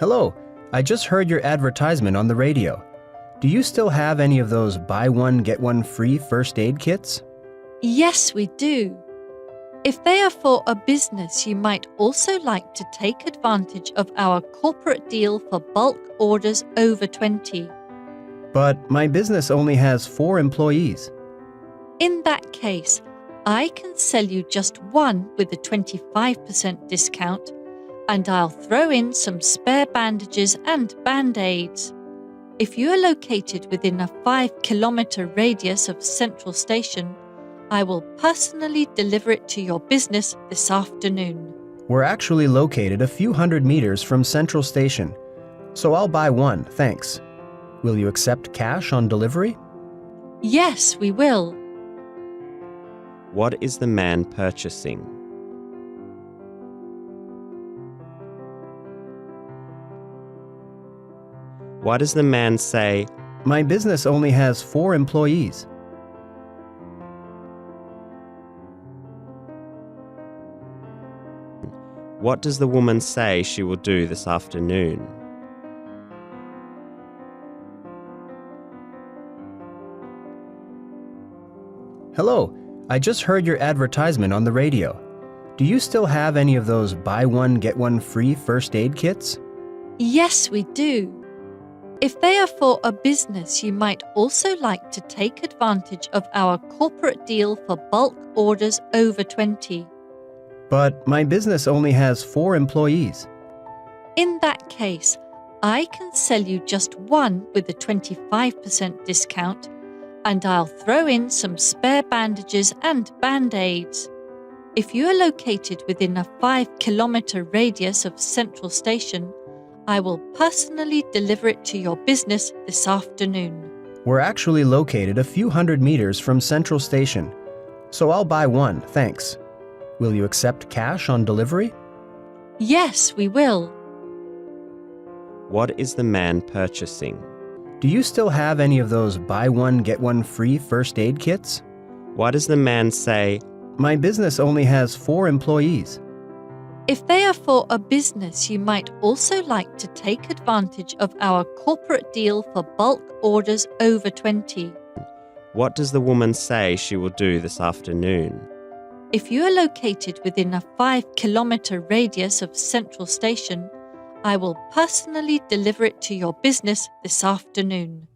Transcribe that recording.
Hello, I just heard your advertisement on the radio. Do you still have any of those buy one, get one free first aid kits? Yes, we do. If they are for a business, you might also like to take advantage of our corporate deal for bulk orders over 20. But my business only has 4 employees. In that case, I can sell you just one with a 25% discount, and I'll throw in some spare bandages and band-aids. If you are located within a 5-kilometer radius of Central Station, I will personally deliver it to your business this afternoon. We're actually located a few hundred meters from Central Station, so I'll buy one, thanks. Will you accept cash on delivery? Yes, we will. What is the man purchasing? Why does the man say, My business only has 4 employees. what does the woman say she will do this afternoon? Hello, I just heard your advertisement on the radio. Do you still have any of those buy one, get one free first aid kits? Yes, we do. If they are for a business, you might also like to take advantage of our corporate deal for bulk orders over 20. But my business only has 4 employees. In that case, I can sell you just one with a 25% discount, and I'll throw in some spare bandages and band-aids. If you are located within a 5-kilometer radius of Central Station, I will personally deliver it to your business this afternoon. We're actually located a few hundred meters from Central Station, so I'll buy one, thanks. Will you accept cash on delivery? Yes, we will. What is the man purchasing? Do you still have any of those buy one, get one free first aid kits? Why does the man say, My business only has 4 employees. If they are for a business, you might also like to take advantage of our corporate deal for bulk orders over 20. what does the woman say she will do this afternoon? If you are located within a 5-kilometer radius of Central Station, I will personally deliver it to your business this afternoon.